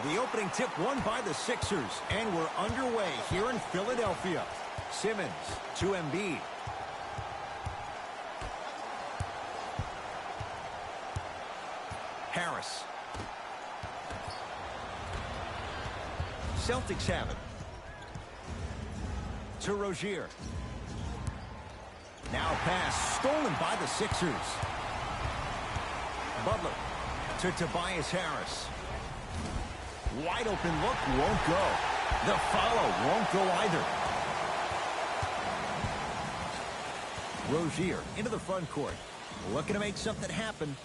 The opening tip won by the Sixers, and we're underway here in Philadelphia. Simmons to Embiid. Harris. Celtics have it. To Rozier. Now pass stolen by the Sixers. Butler to Tobias Harris. Wide open look, won't go. The follow won't go either. Rozier into the front court. Looking to make something happen.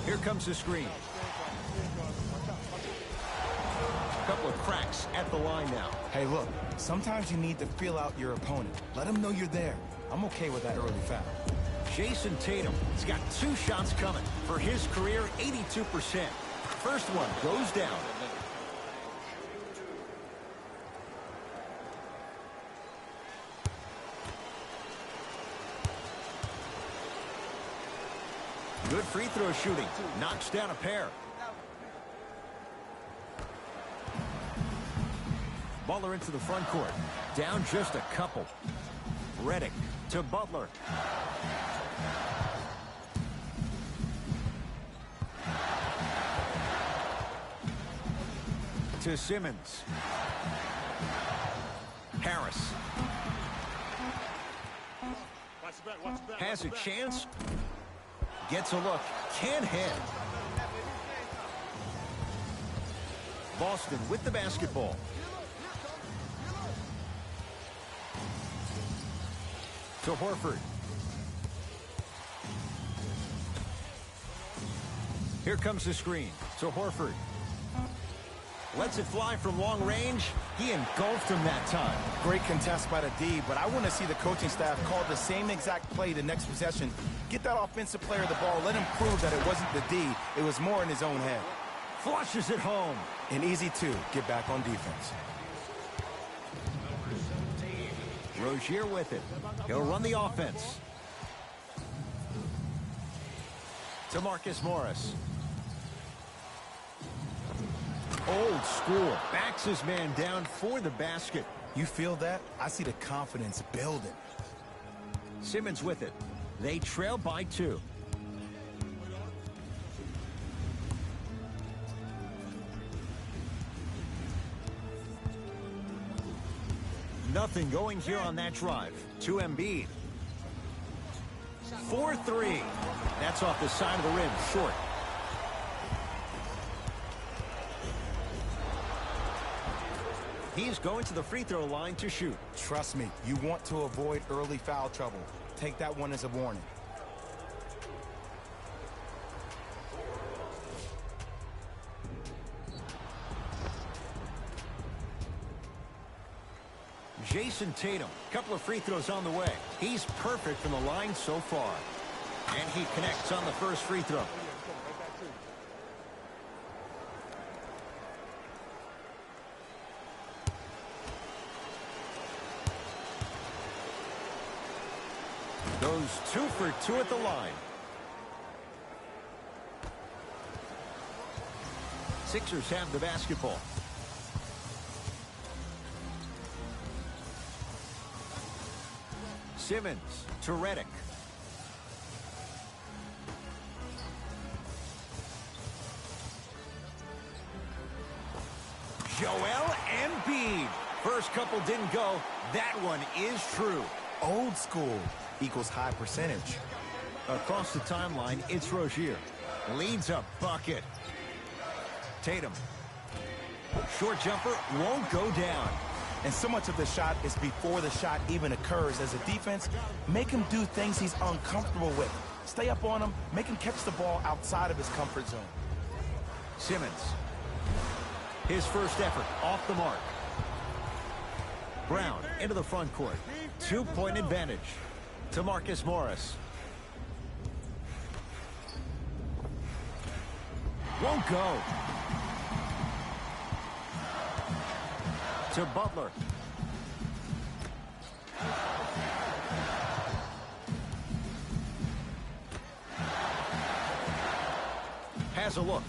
Here comes the screen. A couple of cracks at the line now. Hey, look, sometimes you need to feel out your opponent. Let them know you're there. I'm okay with that early foul. Jason Tatum has got 2 shots coming. For his career, 82%. First one goes down. Good free throw shooting. Knocks down a pair. Butler into the front court. Down just a couple. Redick to Butler. To Simmons. Harris. Has a chance. Gets a look. Can't hit. Boston with the basketball. To Horford. Here comes the screen. To Horford. Lets it fly from long range. He engulfed him that time. Great contest by the D, but I want to see the coaching staff call the same exact play the next possession. Get that offensive player the ball. Let him prove that it wasn't the D. It was more in his own head. Flushes it home. An easy 2. Get back on defense. Rozier with it. He'll run the offense. To Marcus Morris. Old school. Backs his man down for the basket. You feel that? I see the confidence building. Simmons with it. They trail by 2. Nothing going here on that drive. To Embiid. 4-3. That's off the side of the rim. Short. He's going to the free throw line to shoot. Trust me, you want to avoid early foul trouble. Take that one as a warning. Jason Tatum, couple of free throws on the way. He's perfect from the line so far. And he connects on the first free throw. Goes 2 for 2 at the line. Sixers have the basketball. Simmons to Redick. Joel Embiid. First couple didn't go. That one is true. Old school equals high percentage. Across the timeline, it's Rozier. Leads a bucket. Tatum. Short jumper won't go down. And so much of the shot is before the shot even occurs. As a defense, make him do things he's uncomfortable with. Stay up on him, make him catch the ball outside of his comfort zone. Simmons. His first effort off the mark. Brown into the front court. 2-point advantage to Marcus Morris. Won't go. To Butler. Has a look.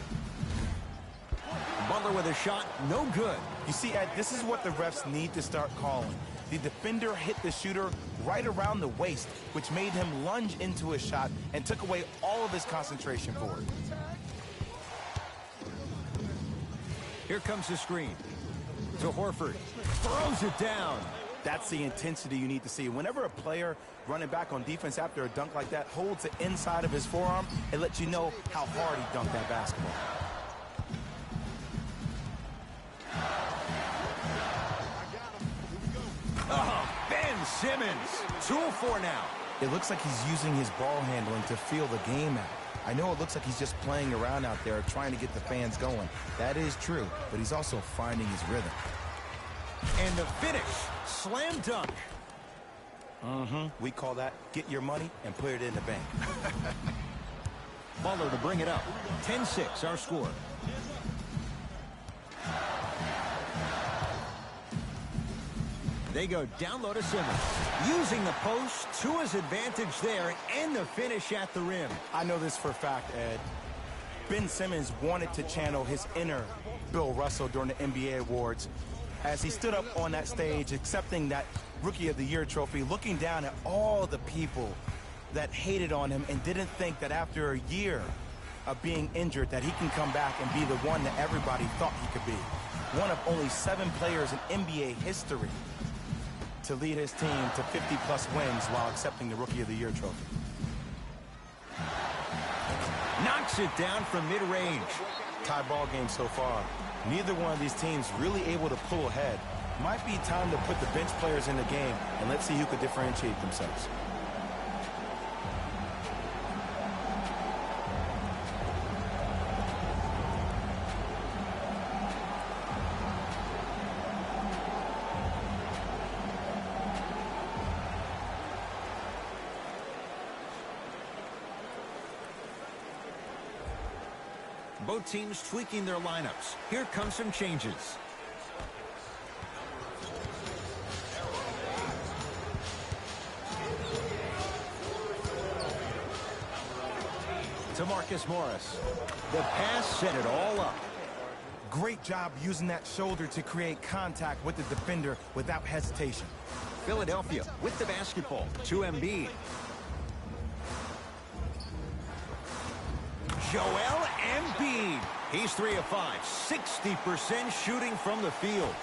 Butler with a shot, no good. You see, Ed, this is what the refs need to start calling. The defender hit the shooter right around the waist, which made him lunge into his shot and took away all of his concentration for it. Here comes the screen. To Horford. Throws it down. That's the intensity you need to see. Whenever a player running back on defense after a dunk like that holds the inside of his forearm, it lets you know how hard he dunked that basketball. Oh, Ben Simmons. 2 of 4 now. It looks like he's using his ball handling to feel the game out. I know it looks like he's just playing around out there trying to get the fans going. That is true, but he's also finding his rhythm. And the finish. Slam dunk. We call that get your money and put it in the bank. Butler to bring it up. 10-6 our score. They go down low to Simmons. Using the post to his advantage there and the finish at the rim. I know this for a fact, Ed. Ben Simmons wanted to channel his inner Bill Russell during the NBA awards as he stood up on that stage accepting that Rookie of the Year trophy, looking down at all the people that hated on him and didn't think that after a year of being injured that he can come back and be the one that everybody thought he could be. One of only 7 players in NBA history to lead his team to 50-plus wins while accepting the Rookie of the Year trophy. Knocks it down from mid-range. Tie ball game so far. Neither one of these teams really able to pull ahead. Might be time to put the bench players in the game, and let's see who could differentiate themselves. Both teams tweaking their lineups. Here come some changes. To Marcus Morris. The pass set it all up. Great job using that shoulder to create contact with the defender without hesitation. Philadelphia with the basketball. To Embiid. Joel Embiid. He's 3 of 5. 60% shooting from the field.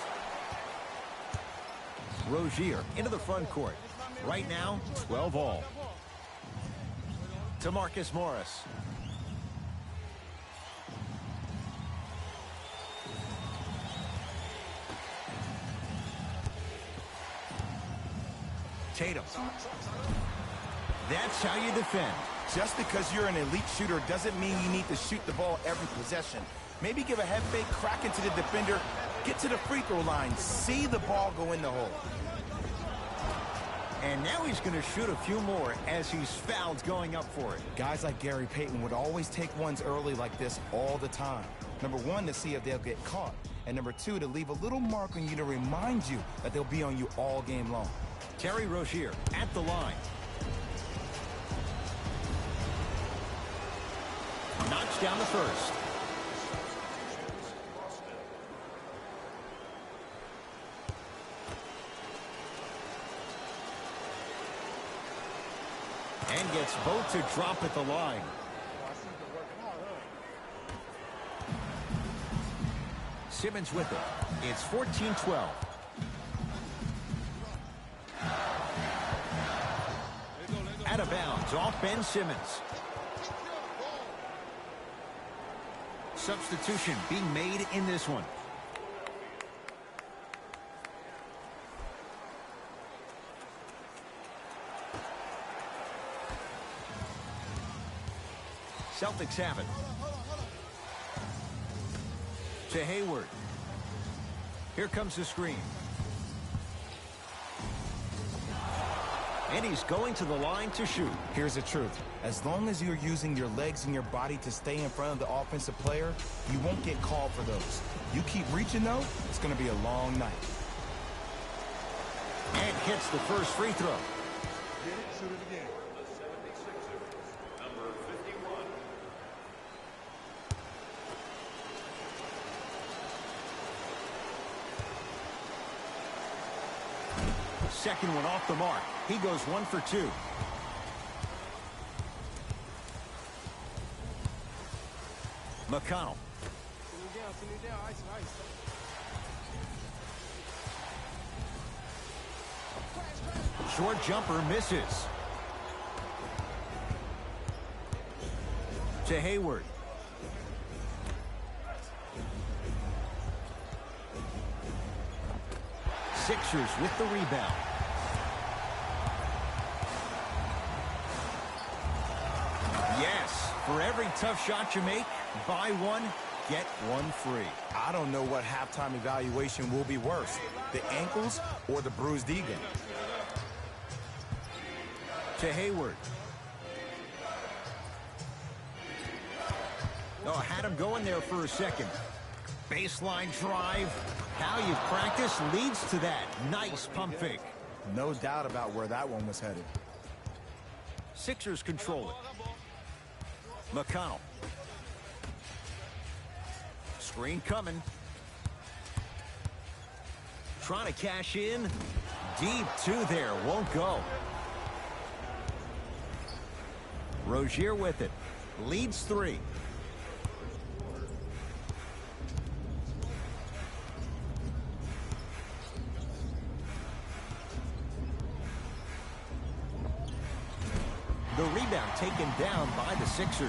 Rozier into the front court. Right now, 12 all. To Marcus Morris. Tatum. That's how you defend. Just because you're an elite shooter doesn't mean you need to shoot the ball every possession. Maybe give a head fake, crack into the defender, get to the free throw line, see the ball go in the hole. And now he's going to shoot a few more as he's fouled going up for it. Guys like Gary Payton would always take ones early like this all the time. Number 1, to see if they'll get caught. And number 2, to leave a little mark on you to remind you that they'll be on you all game long. Terry Rozier at the line. Knocks down the first. And gets both to drop at the line. Simmons with it. It's 14-12. Out of bounds off Ben Simmons. Substitution being made in this one. Celtics have it. To Hayward. Here comes the screen. And he's going to the line to shoot. Here's the truth. As long as you're using your legs and your body to stay in front of the offensive player, you won't get called for those. You keep reaching, though, it's going to be a long night. And hits the first free throw. Get it, shoot it again. Number 51. second one off the mark. He goes 1 for 2. McConnell. Short jumper misses. To Hayward. Sixers with the rebound. Yes, for every tough shot you make, buy one, get one free. I don't know what halftime evaluation will be worse, the ankles or the bruised ego. To Hayward. Oh, had him going there for a second. Baseline drive. How you practice leads to that. Nice pump fake. No doubt about where that one was headed. Sixers control it. McConnell. Screen coming. Trying to cash in. Deep two there. Won't go. Rozier with it. Leads 3. The rebound taken down by the Sixers.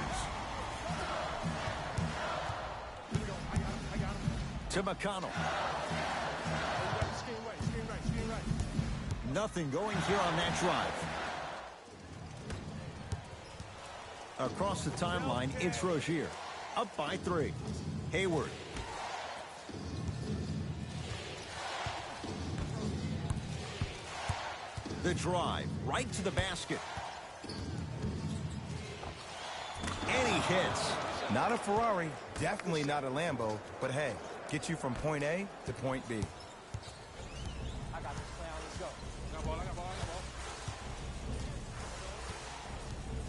To McConnell. Nothing going here on that drive. Across the timeline, it's Rozier. Up by 3. Hayward. The drive right to the basket. And he hits. Not a Ferrari, definitely not a Lambo, but hey, get you from point A to point B. I got this play. Let's go. I got ball.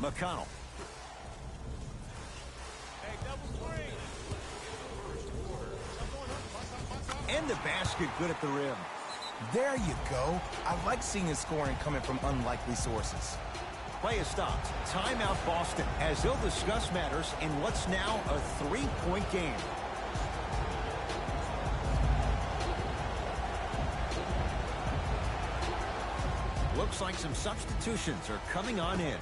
McConnell. Hey, double screen. And the basket good at the rim. There you go. I like seeing the scoring coming from unlikely sources. Play is stopped. Timeout Boston as they'll discuss matters in what's now a 3-point game. Looks like some substitutions are coming on in.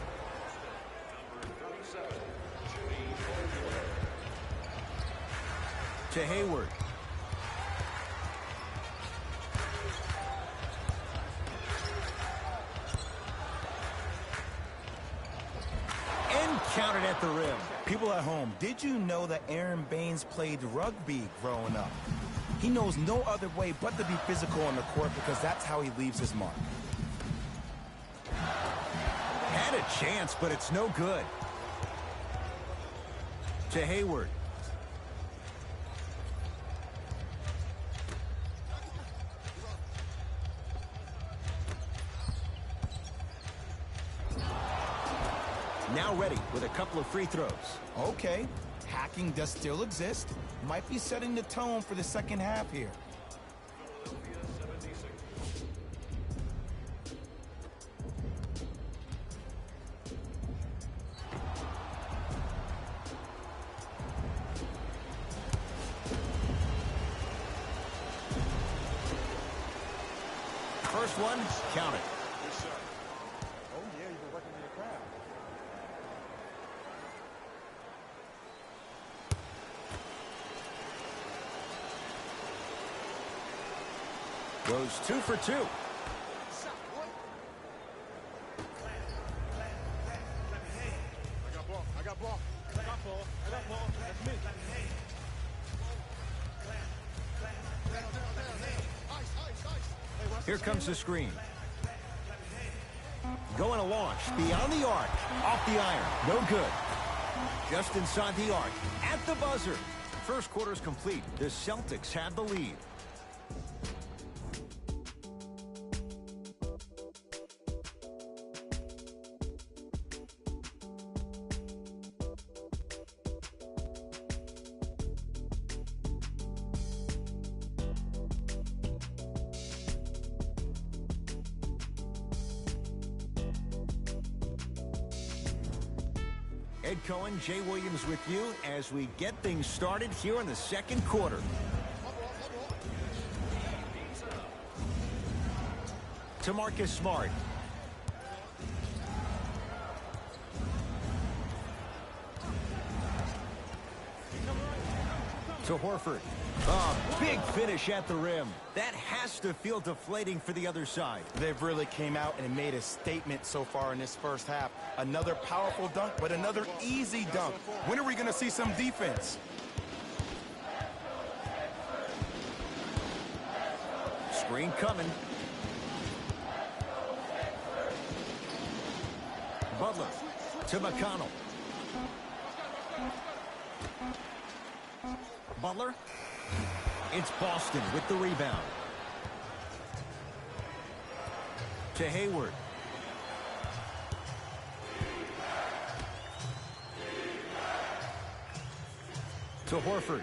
To Hayward. Counted at the rim. People at home, did you know that Aaron Baines played rugby growing up? He knows no other way but to be physical on the court because that's how he leaves his mark. Had a chance, but it's no good. To Hayward. Now ready with a couple of free throws. Okay, hacking does still exist. Might be setting the tone for the second half here. First one, count it. Oh, yeah, you've been working in your craft. Goes 2 for 2. I got ball. That's me. Here comes the screen. Going to launch. Beyond the arc. Off the iron. No good. Just inside the arc. At the buzzer. First quarter's complete. The Celtics have the lead. Ed Cohen, Jay Williams with you as we get things started here in the second quarter. To Marcus Smart. To Horford. Big finish at the rim. That has to feel deflating for the other side. They've really came out and made a statement so far in this first half. Another powerful dunk, but another easy dunk. When are we going to see some defense? Screen coming. Butler to McConnell. Butler. It's Boston with the rebound. To Hayward. To Horford.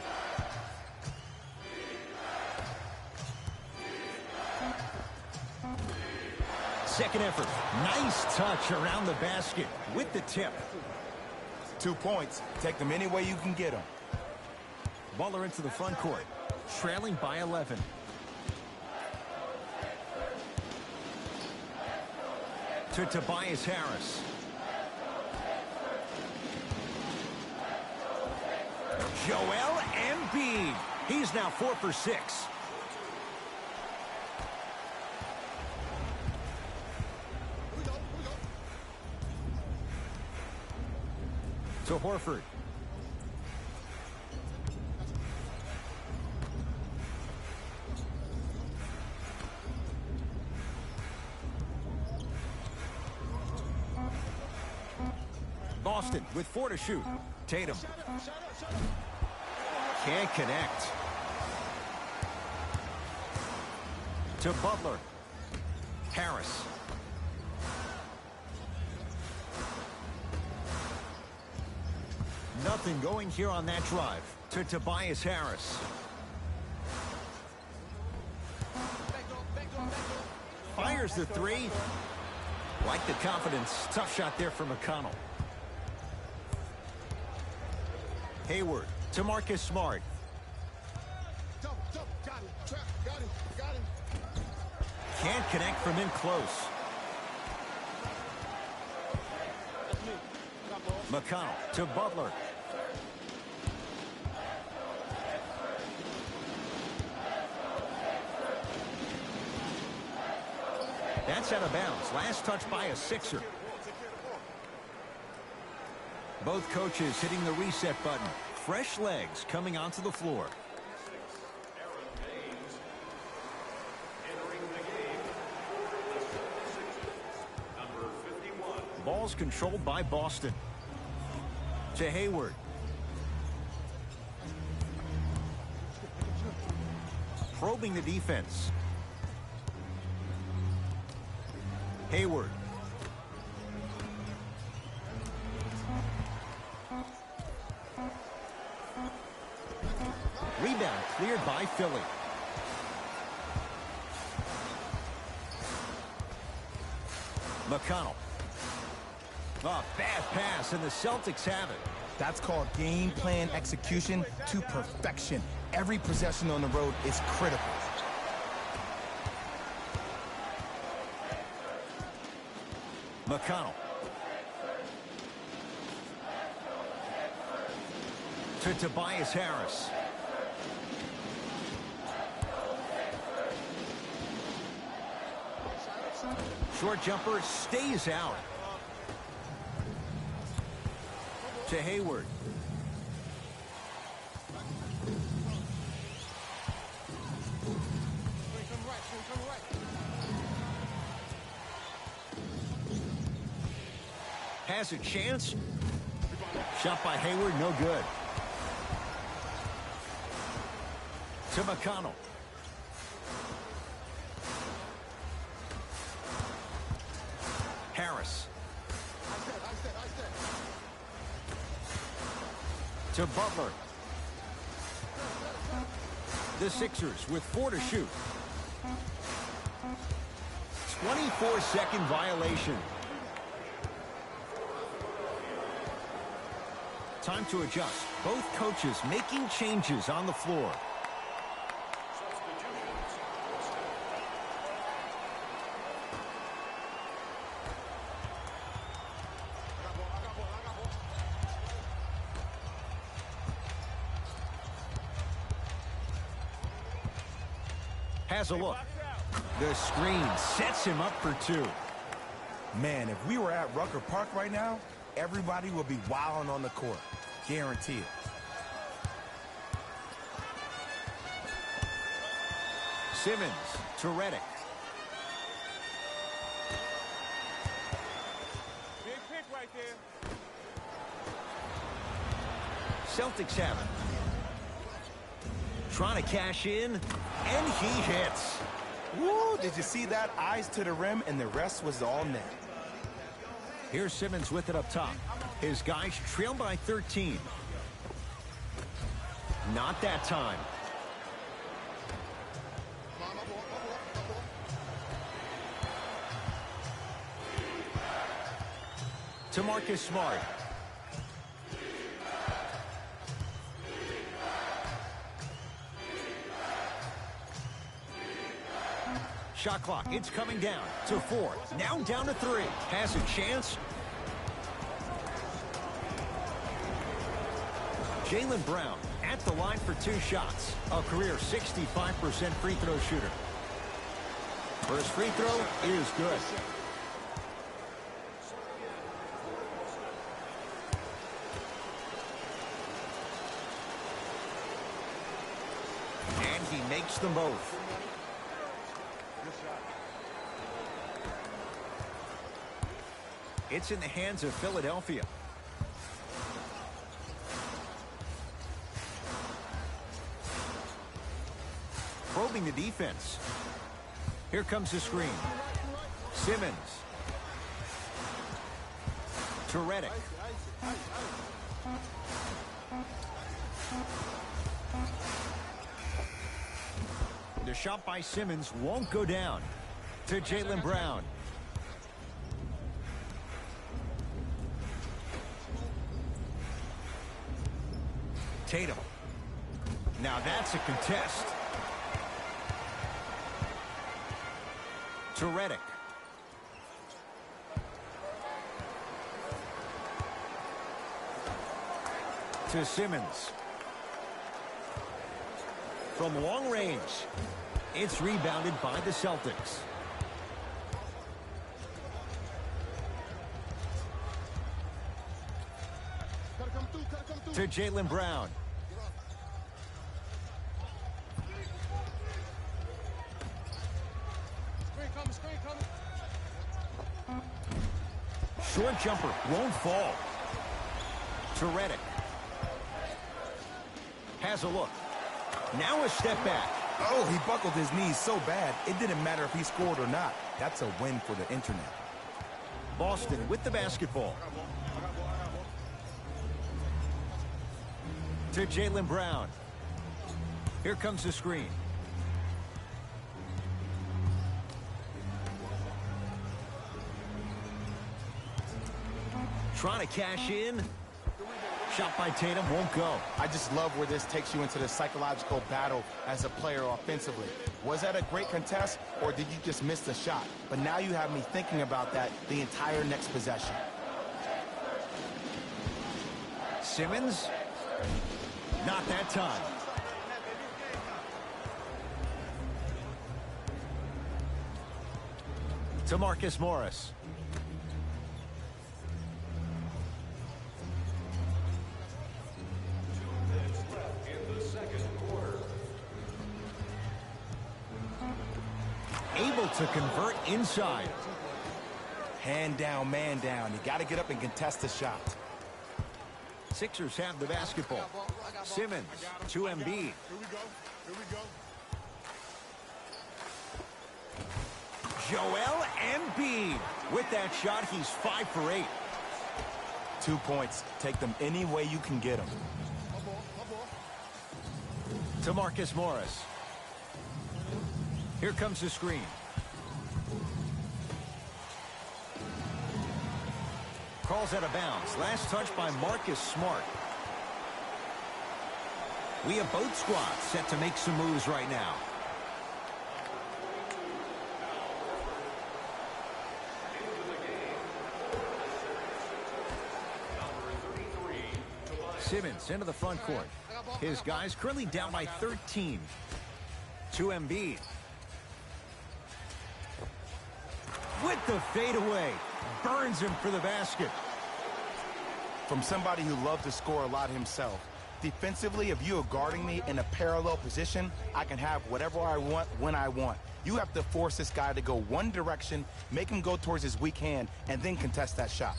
Second effort. Nice touch around the basket with the tip. 2 points. Take them any way you can get them. Butler into the front court. Trailing by 11. To Tobias Harris. Joel Embiid. He's now 4 for 6. To Horford. Boston with 4 to shoot. Tatum. Can't connect. To Butler. Harris. Nothing going here on that drive. To Tobias Harris. Fires the 3. Like the confidence. Tough shot there for McConnell. Hayward to Marcus Smart. Can't connect from in close. McConnell to Butler. That's out of bounds. Last touch by a Sixer. Both coaches hitting the reset button. Fresh legs coming onto the floor. Ball's controlled by Boston. To Hayward. Probing the defense. Hayward. Rebound cleared by Philly. McConnell. Oh, bad pass, and the Celtics have it. That's called game plan execution to perfection. Every possession on the road is critical. McConnell. To Tobias Harris. Short jumper stays out. To Hayward. Has a chance. Shot by Hayward, no good. To McConnell. Harris. To Butler. The Sixers with 4 to shoot. 24-second violation. Time to adjust. Both coaches making changes on the floor. Has a look. The screen sets him up for two. Man, if we were at Rucker Park right now, everybody would be wilding on the court. Guarantee it. Simmons to Redick. Big pick right there. Celtics have it. Trying to cash in, and he hits. Woo, did you see that? Eyes to the rim, and the rest was all net. Here's Simmons with it up top. His guys trail by 13. Not that time. To Marcus Smart. Shot clock, it's coming down to 4. Now down to 3. Has a chance. Jaylen Brown at the line for 2 shots. A career 65% free throw shooter. First free throw is good. And he makes them both. It's in the hands of Philadelphia. Probing the defense. Here comes the screen. Simmons. To Redick. The shot by Simmons won't go down. To Jaylen Brown. Tatum. Now that's a contest. To Redick. To Simmons. From long range. It's rebounded by the Celtics. To Jaylen Brown. Short jumper won't fall. To Redick. Has a look. Now a step back. Oh, he buckled his knees so bad, it didn't matter if he scored or not. That's a win for the internet. Boston with the basketball. To Jaylen Brown. Here comes the screen. Trying to cash in. Shot by Tatum won't go. I just love where this takes you into the psychological battle as a player offensively. Was that a great contest, or did you just miss the shot? But now you have me thinking about that the entire next possession. Simmons. Not that time. To Marcus Morris. Able to convert inside. Hand down, man down. You got to get up and contest the shot. Sixers have the basketball. Simmons to Embiid. Here we go. Here we go. Joel Embiid. With that shot, he's 5 for 8. 2 points. Take them any way you can get them. To Marcus Morris. Here comes the screen. Calls out of bounds. Last touch by Marcus Smart. We have both squads set to make some moves right now. Simmons into the front court. His guys currently down by 13. To Embiid. With the fadeaway. Burns him for the basket. From somebody who loves to score a lot himself, defensively, if you are guarding me in a parallel position, I can have whatever I want when I want. You have to force this guy to go one direction, make him go towards his weak hand, and then contest that shot.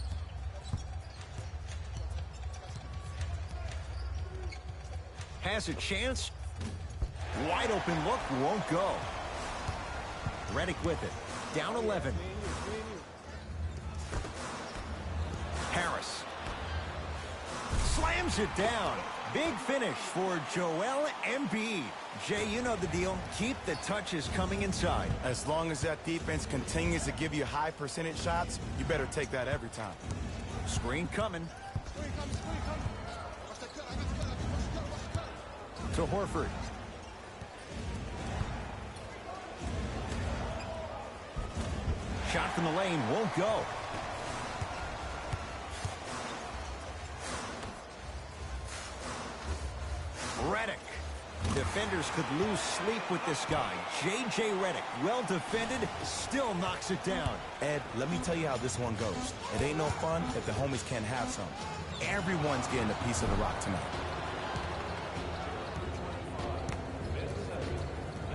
Has a chance. Wide open look, won't go. Redick with it. Down 11. Harris. Slams it down. Big finish for Joel Embiid. Jay, you know the deal. Keep the touches coming inside. As long as that defense continues to give you high percentage shots, you better take that every time. Screen coming. To Horford. Shot from the lane won't go. Redick. Defenders could lose sleep with this guy. J.J. Redick, well defended, still knocks it down. Ed, let me tell you how this one goes. It ain't no fun if the homies can't have some. Everyone's getting a piece of the rock tonight.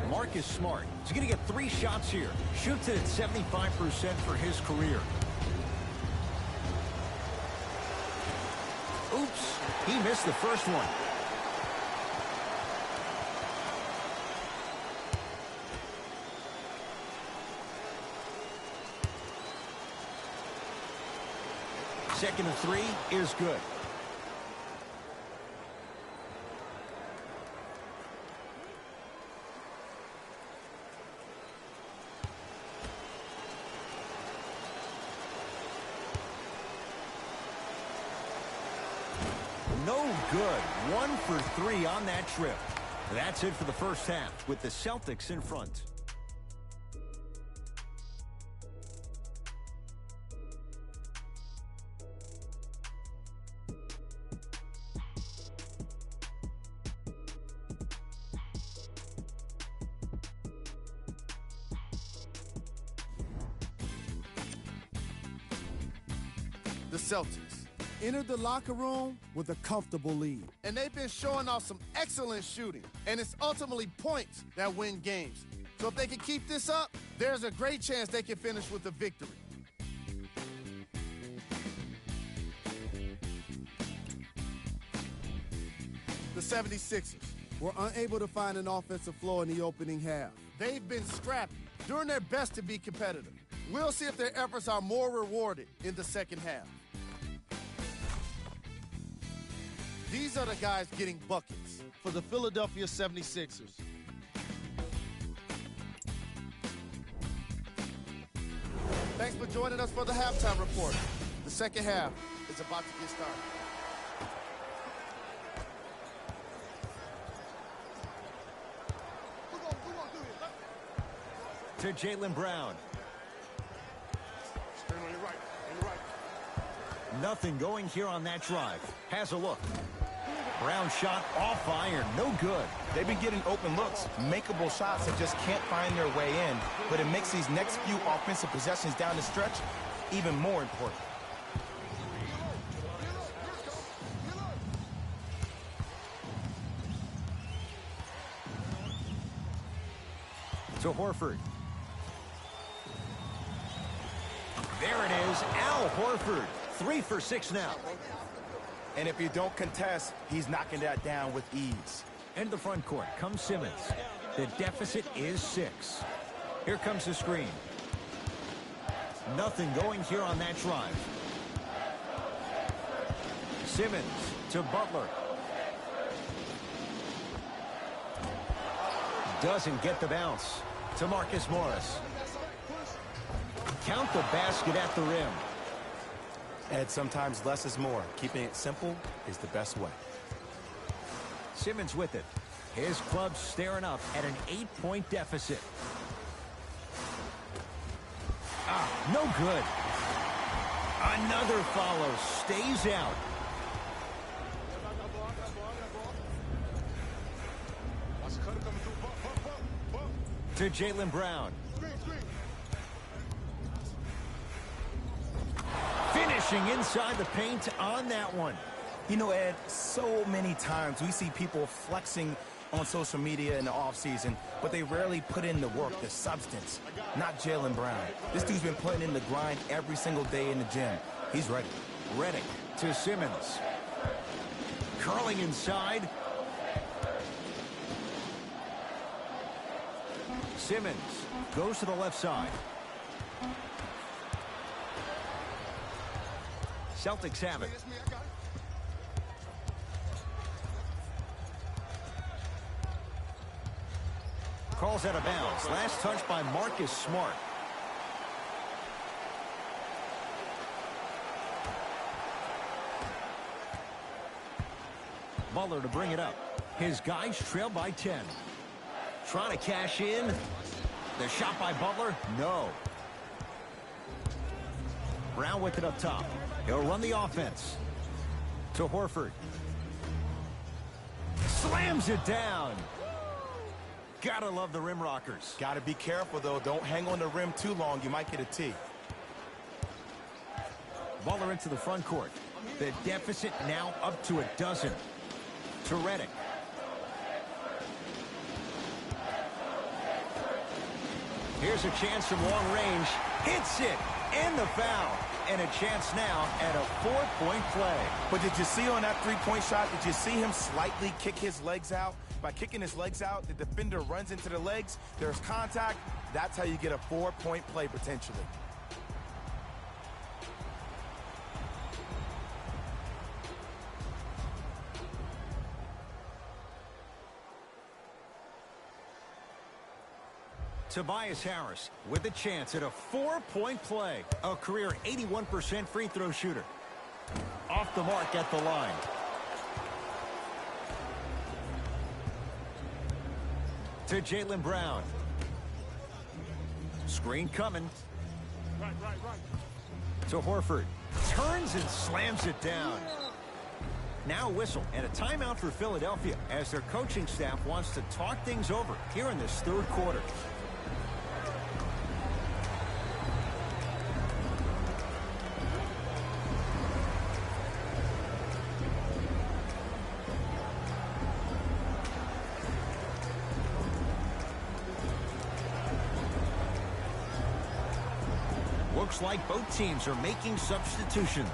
Marcus Smart. He's going to get 3 shots here. Shoots it at 75% for his career. Oops, he missed the first one. Second and 3 is good. No good. 1 for 3 on that trip. That's it for the first half with the Celtics in front. The Celtics entered the locker room with a comfortable lead. And they've been showing off some excellent shooting. And it's ultimately points that win games. So if they can keep this up, there's a great chance they can finish with a victory. The 76ers were unable to find an offensive flow in the opening half. They've been scrappy, doing their best to be competitive. We'll see if their efforts are more rewarded in the second half. These are the guys getting buckets for the Philadelphia 76ers. Thanks for joining us for the halftime report. The second half is about to get started. To Jaylen Brown. Stand on your right, on your right. Nothing going here on that drive. Has a look. Brown shot off iron. No good. They've been getting open looks, makeable shots that just can't find their way in, but it makes these next few offensive possessions down the stretch even more important. To Horford. There it is, Al Horford. 3 for 6 now. And if you don't contest, he's knocking that down with ease. Into the front court comes Simmons. The deficit is 6. Here comes the screen. Nothing going here on that drive. Simmons to Butler. Doesn't get the bounce. To Marcus Morris. Count the basket at the rim. And sometimes less is more. Keeping it simple is the best way. Simmons with it. His club's staring up at an 8-point deficit. No good. Another follow. Stays out. To Jaylen Brown. Finishing inside the paint on that one. You know, Ed, so many times we see people flexing on social media in the offseason, but they rarely put in the work, the substance. Not Jaylen Brown. This dude's been putting in the grind every single day in the gym. He's ready. Redick to Simmons. Curling inside. Simmons goes to the left side. Celtics have it. Calls out of bounds. Last touch by Marcus Smart. Butler to bring it up. His guys trail by 10. Trying to cash in. The shot by Butler. No. Brown with it up top. He'll run the offense. To Horford. Slams it down. Gotta love the rim rockers. Gotta be careful, though. Don't hang on the rim too long. You might get a tee. Butler into the front court. The deficit now up to 12. To Redick. Here's a chance from long range. Hits it. And the foul. And a chance now at a 4-point play. But did you see on that three-point shot, did you see him slightly kick his legs out? By kicking his legs out, the defender runs into the legs. There's contact. That's how you get a 4-point play potentially. Tobias Harris with a chance at a 4-point play. A career 81% free throw shooter. Off the mark at the line. To Jaylen Brown. Screen coming. Right. To Horford. Turns and slams it down. Now a whistle and a timeout for Philadelphia as their coaching staff wants to talk things over here in this third quarter. Looks like both teams are making substitutions.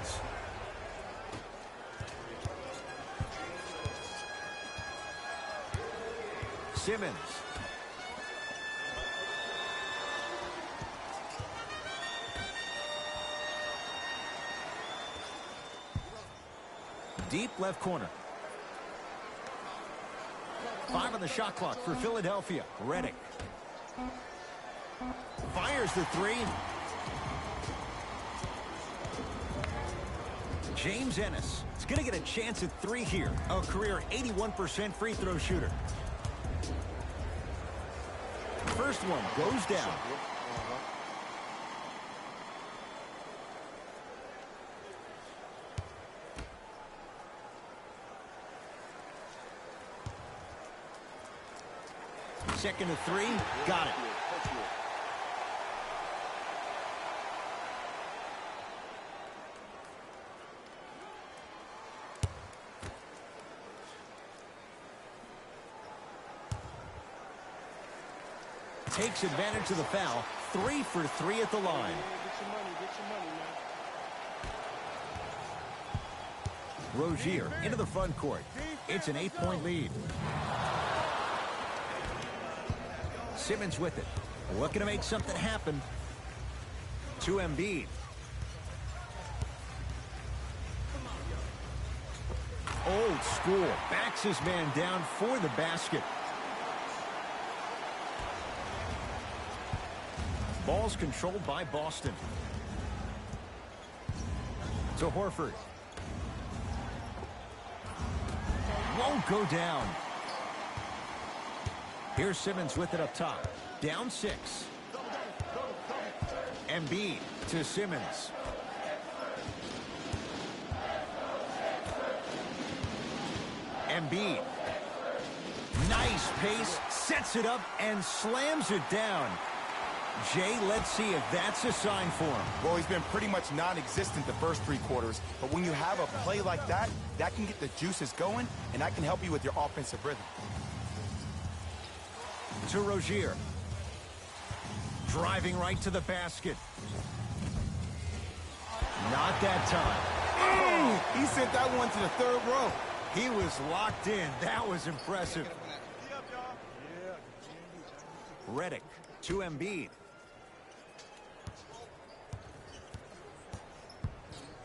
Simmons. Deep left corner. 5 on the shot clock for Philadelphia. Redick. Fires the 3. James Ennis is going to get a chance at 3 here. A career 81% free throw shooter. First one goes down. Second to 3. Got it. Takes advantage of the foul. 3 for 3 at the line. Rozier into the front court. It's an 8-point lead. Simmons with it. Looking to make something happen. To Embiid. Old school. Backs his man down for the basket. Ball's controlled by Boston. To Horford. Won't go down. Here's Simmons with it up top. Down 6. Embiid to Simmons. Embiid. Nice pace. Sets it up and slams it down. Jay, let's see if that's a sign for him. Well, he's been pretty much non-existent the first 3 quarters, but when you have a play like that, that can get the juices going, and that can help you with your offensive rhythm. To Rozier. Driving right to the basket. Not that time. He sent that one to the 3rd row. He was locked in. That was impressive. Redick to Embiid.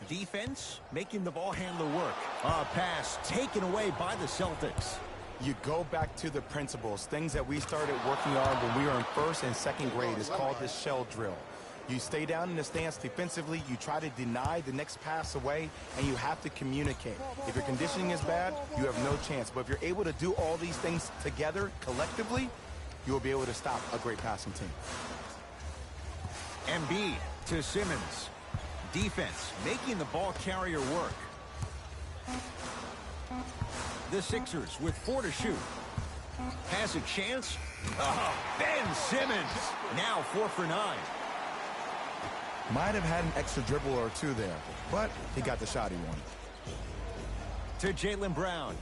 Defense making the ball handler work. A pass taken away by the Celtics. You go back to the principles, things that we started working on when we were in 1st and 2nd grade. It's called the shell drill. You stay down in the stance defensively, you try to deny the next pass away, and you have to communicate. If your conditioning is bad, you have no chance. But if you're able to do all these things together, collectively, you will be able to stop a great passing team. Embiid to Simmons. Defense making the ball carrier work. The Sixers with 4 to shoot. Has a chance. Oh, Ben Simmons. Now 4 for 9. Might have had an extra dribble or 2 there, but he got the shot he wanted. To Jaylen Brown.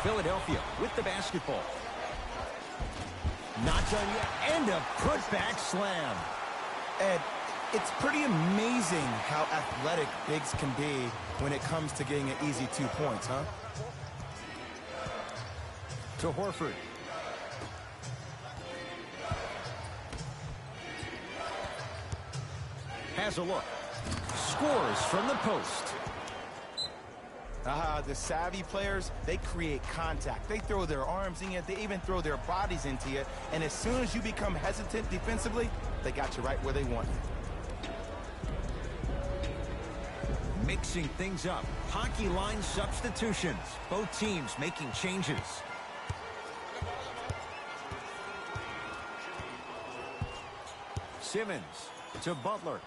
Philadelphia with the basketball. Not done yet. And a putback slam. Ed, it's pretty amazing how athletic bigs can be when it comes to getting an easy 2 points, huh? To Horford. Has a look. Scores from the post. The savvy players, they create contact. They throw their arms in it. They even throw their bodies into it. And as soon as you become hesitant defensively, they got you right where they want you. Mixing things up. Hockey line substitutions. Both teams making changes. Simmons to Butler.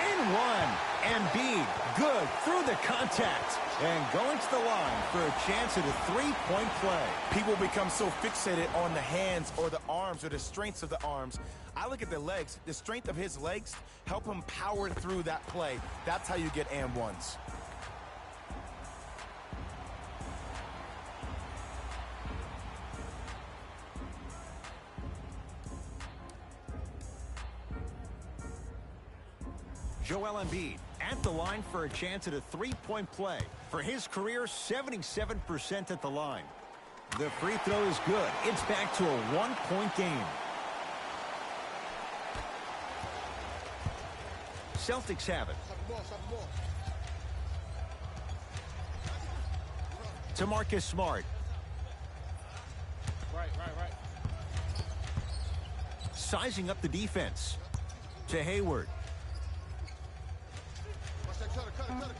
And one. Embiid, good through the contact. And going to the line for a chance at a 3-point play. People become so fixated on the hands or the arms or the strengths of the arms. I look at the legs. The strength of his legs help him power through that play. That's how you get and ones. Joel Embiid at the line for a chance at a 3-point play. For his career, 77% at the line. The free throw is good. It's back to a 1-point game. Celtics have it. To Marcus Smart. Right. Sizing up the defense. To Hayward.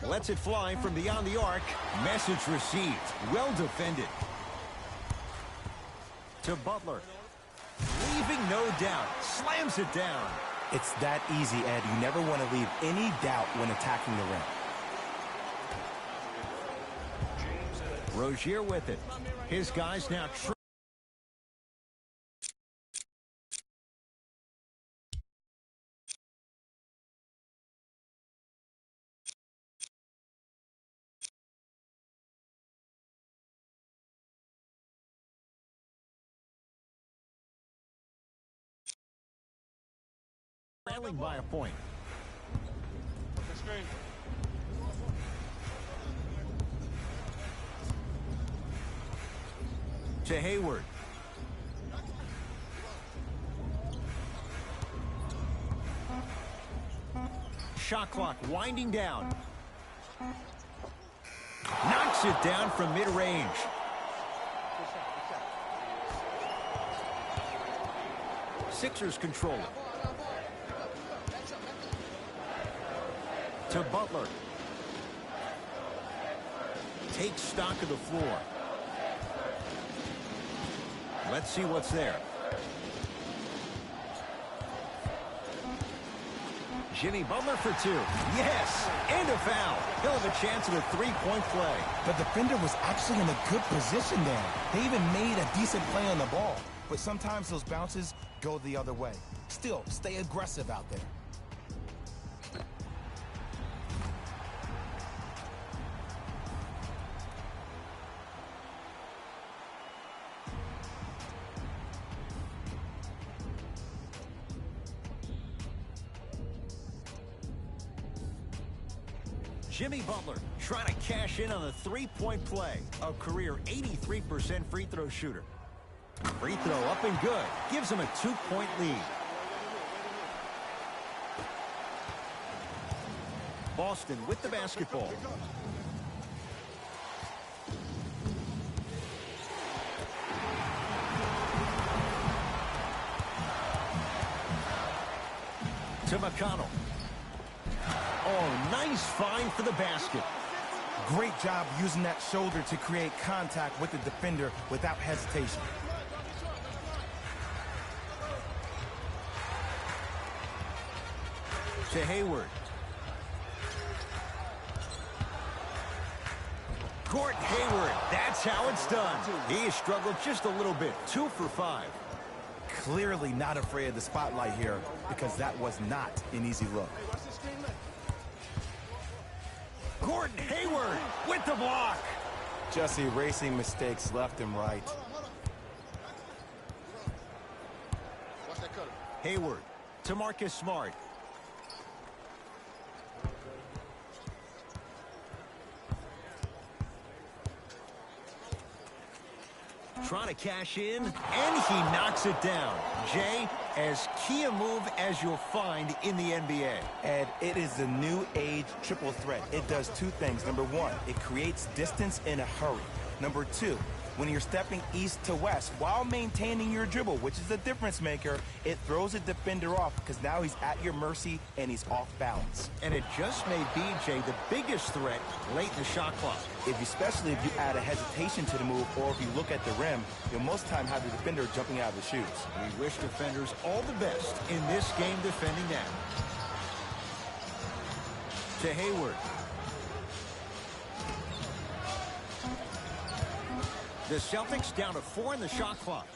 Lets it fly from beyond the arc. Message received. Well defended. To Butler. Leaving no doubt. Slams it down. It's that easy, Ed. You never want to leave any doubt when attacking the rim. Rozier with it. His guys now trailing by a point. To Hayward. Shot clock winding down. Knocks knocks it down from mid-range. Sixers control it. To Butler. Takes stock of the floor. Let's see what's there. Jimmy Butler for two. Yes! And a foul. He'll have a chance at a three-point play. The defender was actually in a good position there. They even made a decent play on the ball. But sometimes those bounces go the other way. Still, stay aggressive out there. Jimmy Butler trying to cash in on the three-point play. A career 83% free throw shooter. Free throw up and good. Gives him a 2-point lead. Boston with the basketball. To McConnell. Oh, nice find for the basket. Great job using that shoulder to create contact with the defender without hesitation. To Hayward. Gordon Hayward, that's how it's done. He has struggled just a little bit. 2 for 5. Clearly not afraid of the spotlight here because that was not an easy look. Gordon Hayward with the block. Just erasing mistakes left and right. Hayward to Marcus Smart. Trying to cash in, and he knocks it down. Jay, as key a move as you'll find in the NBA. And it is the new age triple threat. It does two things. Number one, it creates distance in a hurry. Number two, when you're stepping east to west while maintaining your dribble, which is a difference maker, it throws a defender off because now he's at your mercy and he's off balance. And it just may be, Jay, the biggest threat late in the shot clock. Especially if you add a hesitation to the move, or if you look at the rim, you'll most time have the defender jumping out of the shoes. We wish defenders all the best in this game defending that. To Hayward. The Celtics down to 4 in the shot clock.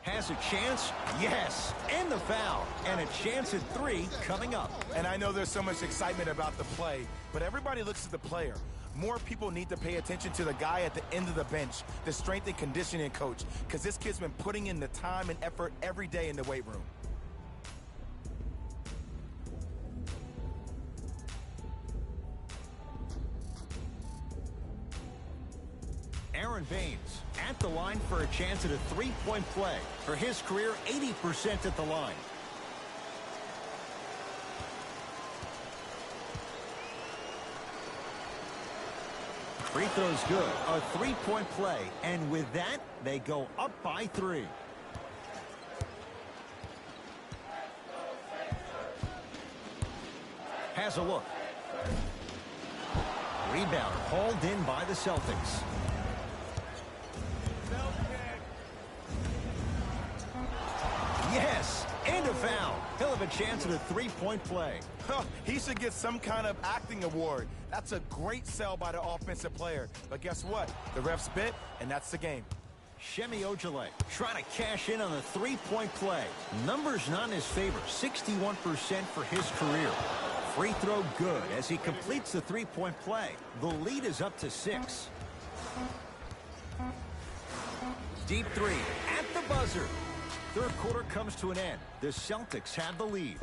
Has a chance? Yes. And the foul. And a chance at 3 coming up. And I know there's so much excitement about the play, but everybody looks at the player. More people need to pay attention to the guy at the end of the bench, the strength and conditioning coach, because this kid's been putting in the time and effort every day in the weight room. Aaron Baines at the line for a chance at a three-point play. For his career, 80% at the line. Free throw's good. A three-point play. And with that, they go up by 3. Has a look. Rebound hauled in by the Celtics. Yes, and a foul. He'll have a chance at a three-point play. He should get some kind of acting award. That's a great sell by the offensive player. But guess what? The ref spit, and that's the game. Shemi Ojale trying to cash in on the three-point play. Numbers not in his favor, 61% for his career. Free throw good as he completes the three-point play. The lead is up to 6. Deep 3 at the buzzer. Third quarter comes to an end. The Celtics have the lead.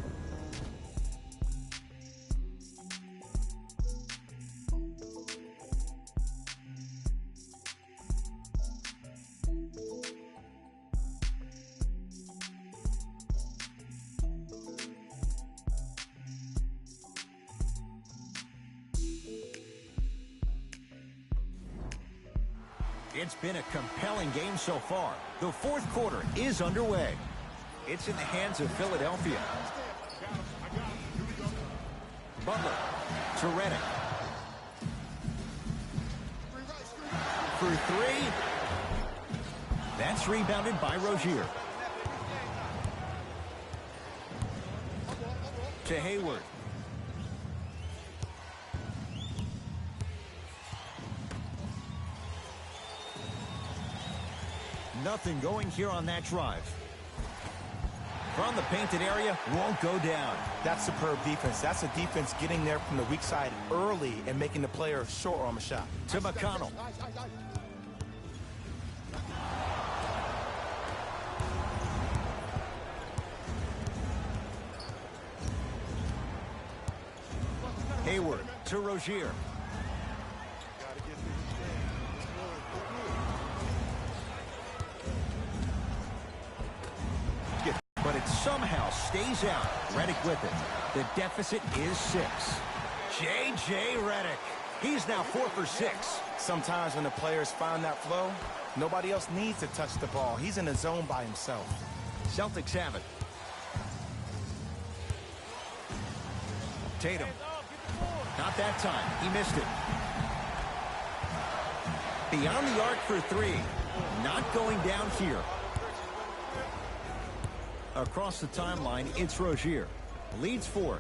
It's been a compelling game so far. The fourth quarter is underway. It's in the hands of Philadelphia. Butler to Redick. For three. That's rebounded by Rozier. To Hayward. Nothing going here on that drive. From the painted area, won't go down. That's superb defense. That's a defense getting there from the weak side early and making the player short arm a shot. To McConnell. Hayward to Rozier. But it somehow stays out. Redick with it. The deficit is 6. J.J. Redick. He's now 4 for 6. Sometimes when the players find that flow, nobody else needs to touch the ball. He's in the zone by himself. Celtics have it. Tatum. Not that time. He missed it. Beyond the arc for 3. Not going down here. Across the timeline, it's Rozier. Leads 4.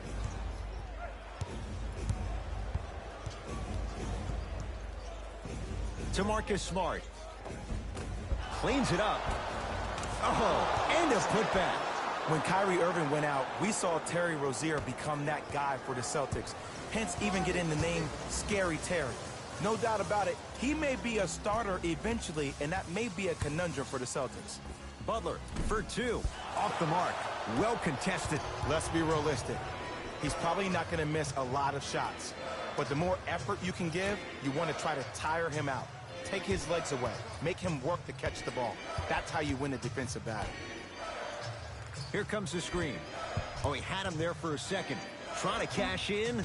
To Marcus Smart. Cleans it up. Oh, and a putback. When Kyrie Irving went out, we saw Terry Rozier become that guy for the Celtics. Hence, even getting the name Scary Terry. No doubt about it, he may be a starter eventually, and that may be a conundrum for the Celtics. Butler for 2. Off the mark. Well contested. Let's be realistic. He's probably not going to miss a lot of shots. But the more effort you can give, you want to try to tire him out. Take his legs away. Make him work to catch the ball. That's how you win a defensive battle. Here comes the screen. Oh, he had him there for a second. Trying to cash in.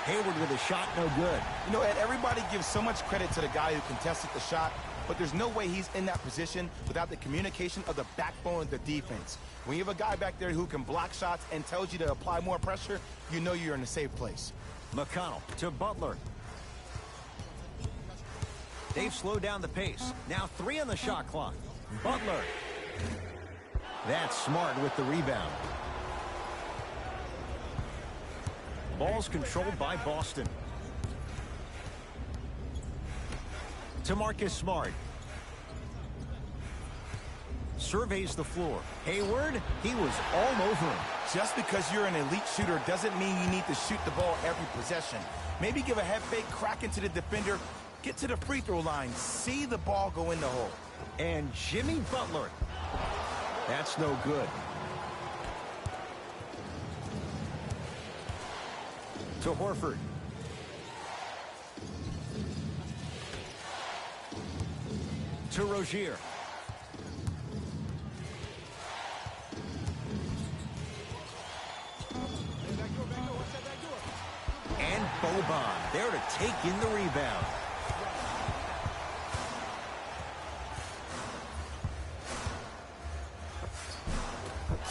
Hayward with a shot, no good. You know, Ed, everybody gives so much credit to the guy who contested the shot, but there's no way he's in that position without the communication of the backbone of the defense. When you have a guy back there who can block shots and tells you to apply more pressure, you know you're in a safe place. McConnell to Butler. They've slowed down the pace. Now 3 on the shot clock. Butler. That's Smart with the rebound. Ball's controlled by Boston. To Marcus Smart. Surveys the floor. Hayward, he was all over him. Just because you're an elite shooter doesn't mean you need to shoot the ball every possession. Maybe give a head fake, crack into the defender, get to the free throw line, see the ball go in the hole. And Jimmy Butler. That's no good. To Horford. To Rozier. And Boban there to take in the rebound.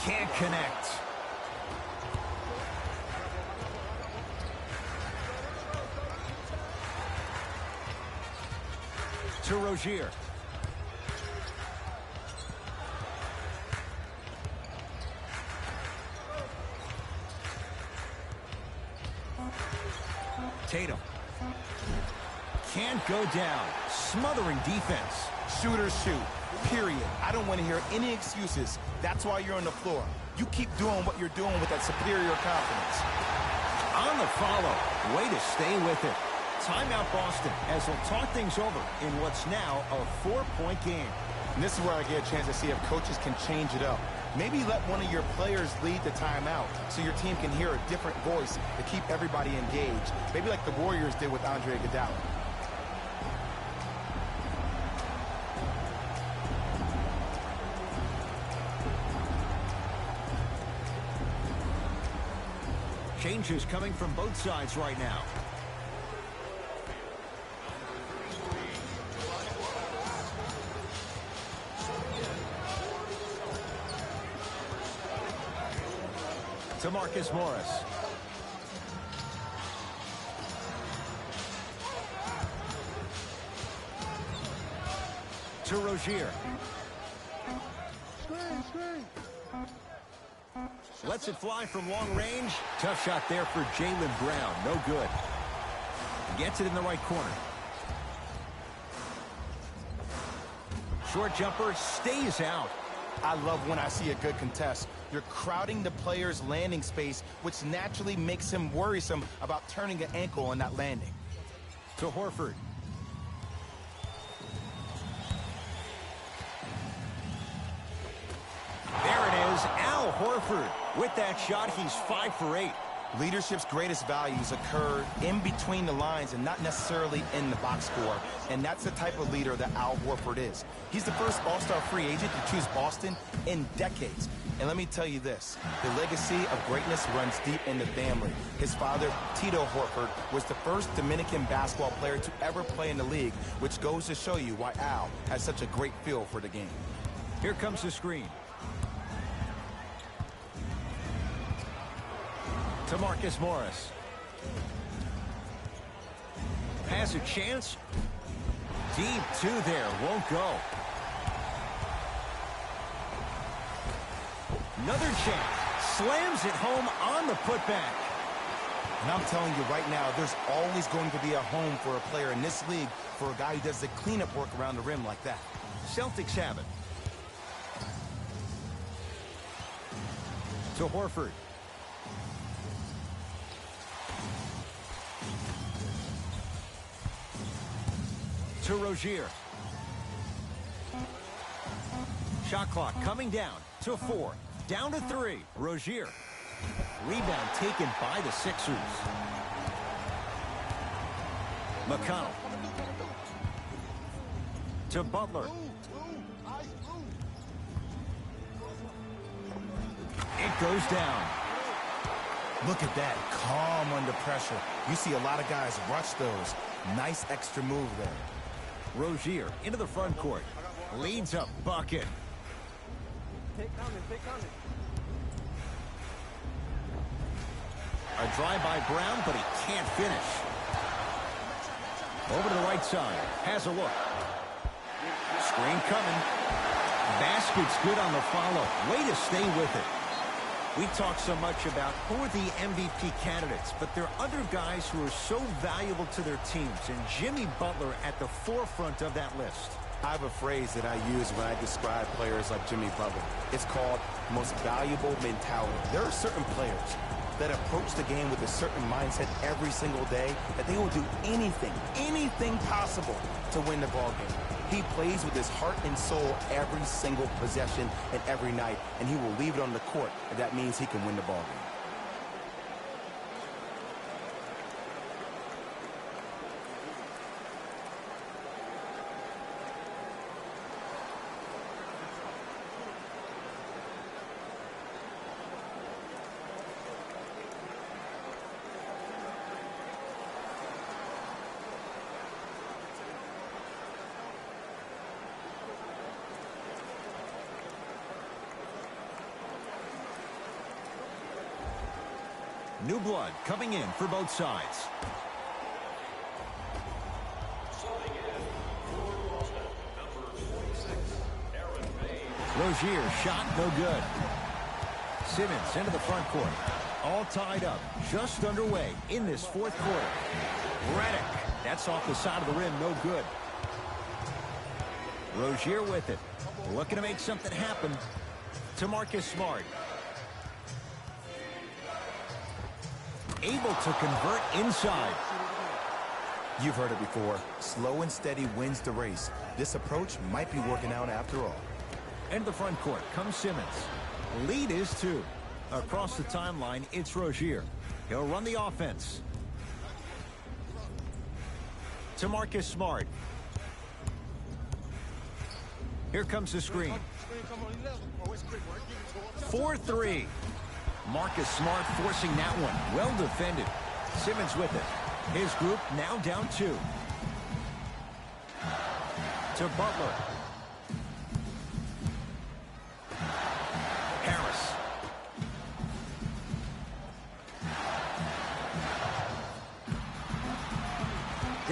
Can't connect. To Rozier. Tatum. Can't go down. Smothering defense. Shooters shoot. Period. I don't want to hear any excuses. That's why you're on the floor. You keep doing what you're doing with that superior confidence. On the follow. Way to stay with it. Timeout Boston as they'll talk things over in what's now a 4-point game. And this is where I get a chance to see if coaches can change it up. Maybe let one of your players lead the timeout so your team can hear a different voice to keep everybody engaged. Maybe like the Warriors did with Andre Iguodala. Changes coming from both sides right now. To Marcus Morris. To Rozier. Lets it fly from long range. Tough shot there for Jaylen Brown. No good. Gets it in the right corner. Short jumper stays out. I love when I see a good contest. You're crowding the player's landing space, which naturally makes him worrisome about turning an ankle on that landing. To Horford. There it is, Al Horford. With that shot, he's 5 for 8. Leadership's greatest values occur in between the lines and not necessarily in the box score. And that's the type of leader that Al Horford is. He's the first all-star free agent to choose Boston in decades. And let me tell you this, the legacy of greatness runs deep in the family. His father, Tito Horford, was the first Dominican basketball player to ever play in the league, which goes to show you why Al has such a great feel for the game. Here comes the screen. To Marcus Morris. Has a chance. Deep two there. Won't go. Another chance. Slams it home on the putback. And I'm telling you right now, there's always going to be a home for a player in this league for a guy who does the cleanup work around the rim like that. Celtics have it. To Horford. To Rozier. Shot clock coming down to 4. Down to 3. Rozier. Rebound taken by the Sixers. McConnell. To Butler. It goes down. Look at that, calm under pressure. You see a lot of guys rush those. Nice extra move there. Rozier into the front court. Leads a bucket. Take coming. A drive by Brown, but he can't finish. Over to the right side. Has a look. Screen coming. Basket's good on the follow. Way to stay with it. We talk so much about who are the MVP candidates, but there are other guys who are so valuable to their teams, and Jimmy Butler at the forefront of that list. I have a phrase that I use when I describe players like Jimmy Butler. It's called most valuable mentality. There are certain players that approach the game with a certain mindset every single day that they will do anything possible to win the ball game. He plays with his heart and soul every single possession and every night, and he will leave it on the court if that means he can win the ball game. New blood coming in for both sides. Rozier shot no good. Simmons into the front court. All tied up, just underway in this fourth quarter. Redick, that's off the side of the rim, no good. Rozier with it, looking to make something happen. To Marcus Smart. Able to convert inside. You've heard it before. Slow and steady wins the race. This approach might be working out after all. Into the front court comes Simmons. Lead is 2. Across the timeline, it's Rozier. He'll run the offense. To Marcus Smart. Here comes the screen. 4-3. Marcus Smart forcing that one. Well defended. Simmons with it. His group now down 2. To Butler. Harris.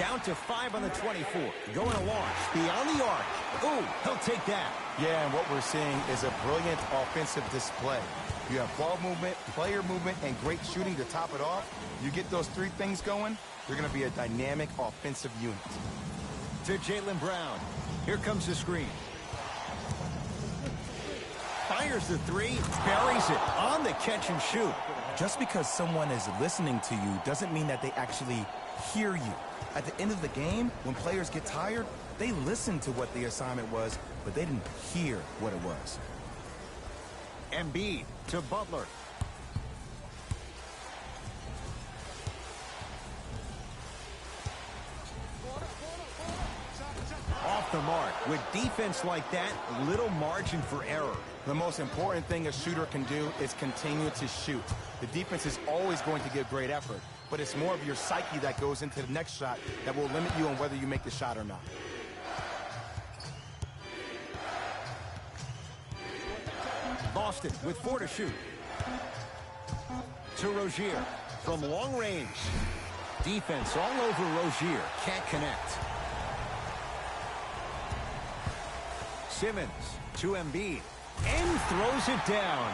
Down to 5 on the 24. Going to launch. Beyond the arc. Ooh, he'll take that. Yeah, and what we're seeing is a brilliant offensive display. You have ball movement, player movement, and great shooting to top it off. You get those three things going, you're going to be a dynamic offensive unit. To Jaylen Brown. Here comes the screen. Fires the three, buries it on the catch and shoot. Just because someone is listening to you doesn't mean that they actually hear you. At the end of the game, when players get tired, they listen to what the assignment was, but they didn't hear what it was. Embiid to Butler. Off the mark. With defense like that, little margin for error. The most important thing a shooter can do is continue to shoot. The defense is always going to give great effort, but it's more of your psyche that goes into the next shot that will limit you on whether you make the shot or not. Boston with 4 to shoot. To Rozier from long range. Defense all over Rozier. Can't connect. Simmons to Embiid. And throws it down.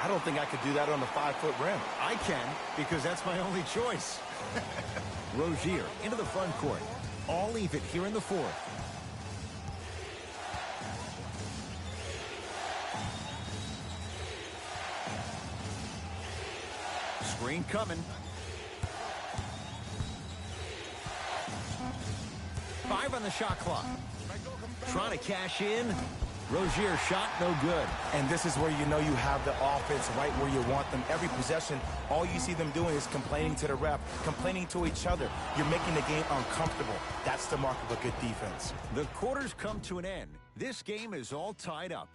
I don't think I could do that on the 5-foot rim. I can, because that's my only choice. Rozier into the front court. All even here in the fourth. Screen coming. 5 on the shot clock. Trying to cash in. Rozier shot no good. And this is where you know you have the offense right where you want them. Every possession, all you see them doing is complaining to the ref, complaining to each other. You're making the game uncomfortable. That's the mark of a good defense. The quarters come to an end. This game is all tied up.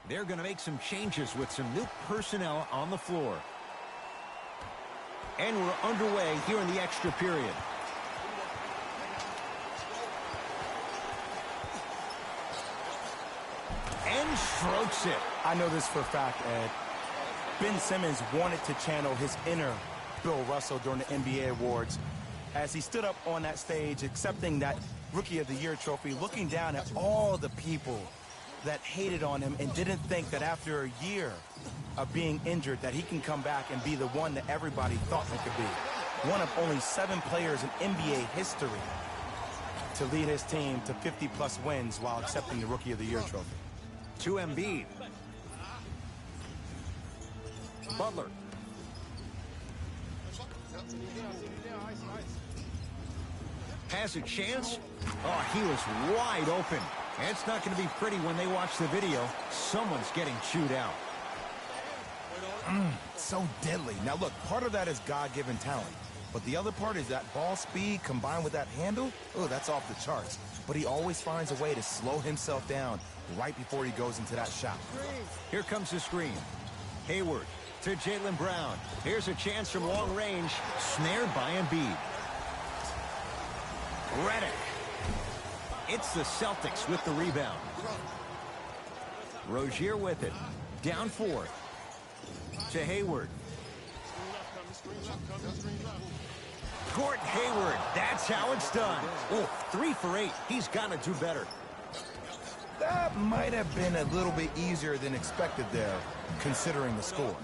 They're going to make some changes with some new personnel on the floor. And we're underway here in the extra period. And strokes it. I know this for a fact, Ed. Ben Simmons wanted to channel his inner Bill Russell during the NBA awards as he stood up on that stage accepting that Rookie of the Year trophy, looking down at all the people that hated on him and didn't think that after a year of being injured that he can come back and be the one that everybody thought he could be. One of only 7 players in NBA history to lead his team to 50-plus wins while accepting the Rookie of the Year trophy. To Embiid. Butler. Has a chance. Oh, he was wide open. And it's not going to be pretty when they watch the video. Someone's getting chewed out. So deadly. Now look, part of that is God-given talent. But the other part is that ball speed combined with that handle. Oh, that's off the charts. But he always finds a way to slow himself down right before he goes into that shot. Here comes the screen. Hayward to Jaylen Brown. Here's a chance from long range. Snared by Embiid. Redick. It's the Celtics with the rebound. Rozier with it. Down 4. To Hayward. Gordon Hayward. That's how it's done. Oh, 3 for 8. He's got to do better. That might have been a little bit easier than expected there, considering the score.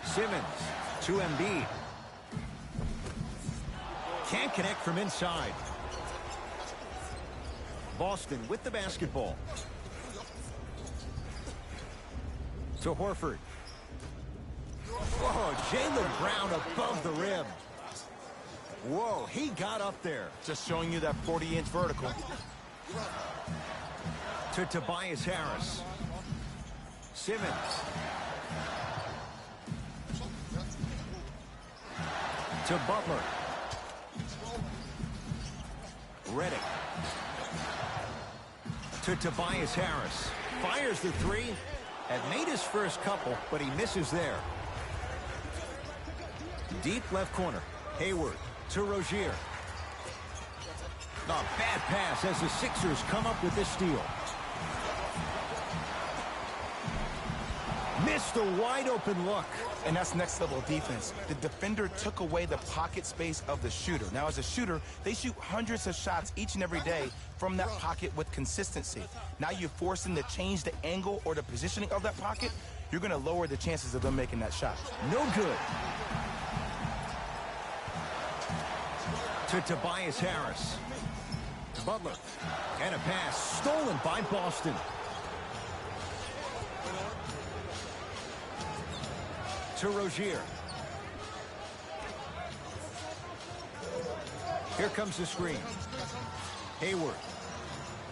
Simmons to Embiid. Can't connect from inside. Boston with the basketball. To Horford. Whoa, Jaylen Brown above the rim. Whoa, he got up there. Just showing you that 40-inch vertical. To Tobias Harris. Simmons. To Butler. Redick. To Tobias Harris. fires the three. Had made his first couple, but he misses there. Deep left corner. Hayward to Rozier. A bad pass as the Sixers come up with this steal. Missed a wide open look. And that's next level defense. The defender took away the pocket space of the shooter. Now, as a shooter, they shoot hundreds of shots each and every day from that pocket with consistency. Now you force them to change the angle or the positioning of that pocket. You're going to lower the chances of them making that shot. No good. To Tobias Harris. Butler. And a pass stolen by Boston. To Rozier. Here comes the screen. Hayward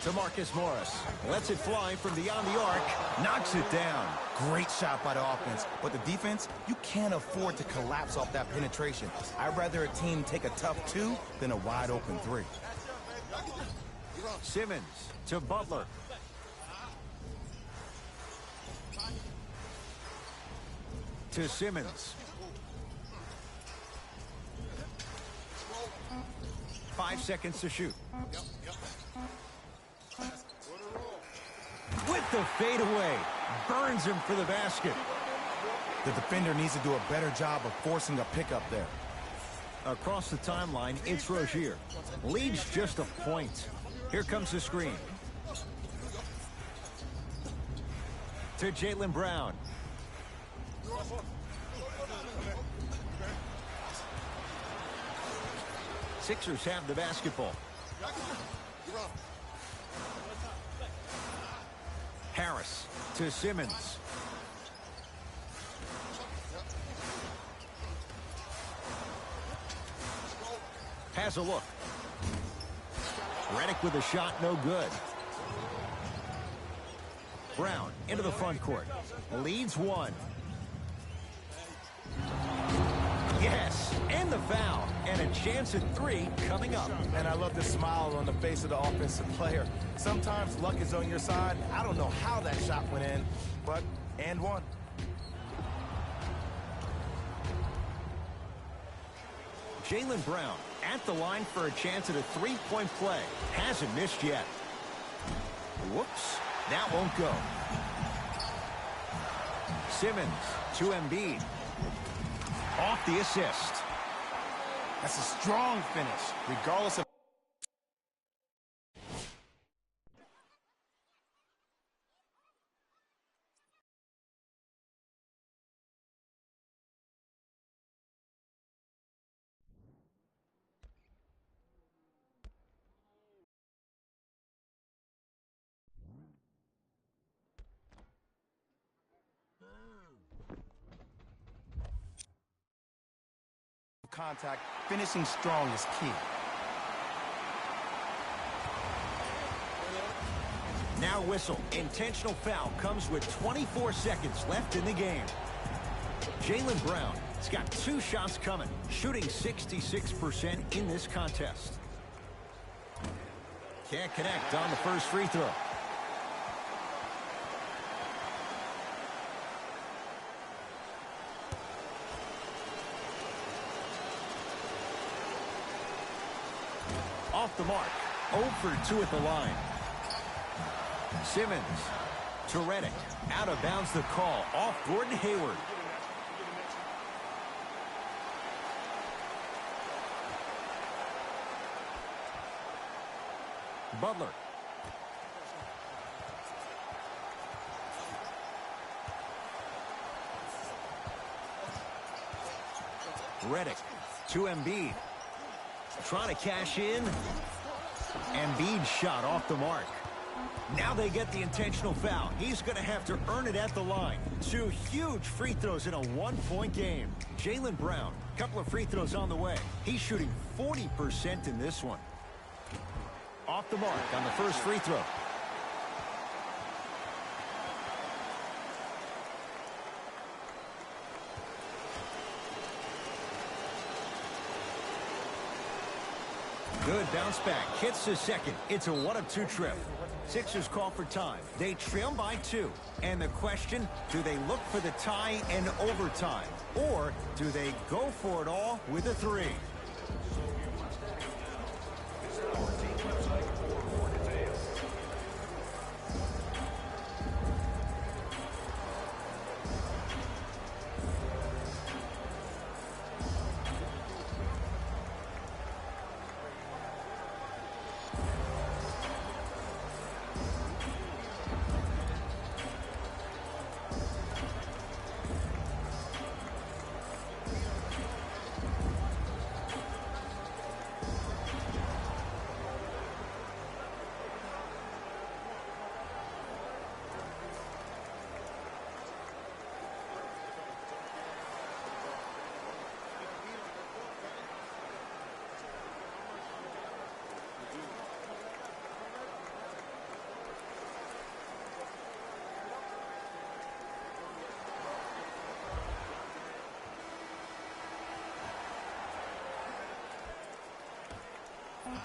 to Marcus Morris. Lets it fly from beyond the arc. Knocks it down. Great shot by the offense. But the defense, you can't afford to collapse off that penetration. I'd rather a team take a tough two than a wide open three. Simmons to Butler. To Simmons. 5 seconds to shoot. With the fadeaway. Burns him for the basket. The defender needs to do a better job of forcing a pickup there. Across the timeline, it's Rozier. Leads just a point. Here comes the screen. To Jaylen Brown. Sixers have the basketball. Harris to Simmons. Has a look. Redick with a shot, no good. Brown into the front court. Leads one. Yes, and the foul. And a chance at three coming up. And I love the smile on the face of the offensive player. Sometimes luck is on your side. I don't know how that shot went in, but and one. Jaylen Brown at the line for a chance at a three-point play. Hasn't missed yet. Whoops, that won't go. Simmons to Embiid. Off the assist. That's a strong finish, regardless of... contact, finishing strong is key. Now whistle. Intentional foul comes with 24 seconds left in the game. Jaylen Brown has got 2 shots coming, shooting 66% in this contest. Can't connect on the first free throw. Off the mark. 0 for 2 at the line. Simmons to Redick. Out of bounds the call. Off Gordon Hayward. Butler. Redick to Embiid. Trying to cash in. Embiid's shot off the mark. Now they get the intentional foul. He's going to have to earn it at the line. 2 huge free throws in a 1-point game. Jaylen Brown, a couple of free throws on the way. He's shooting 40% in this one. Off the mark on the first free throw. Good bounce back. Hits the second. It's a 1 of 2 trip. Sixers call for time. They trail by 2. And the question, do they look for the tie and overtime? Or do they go for it all with a 3?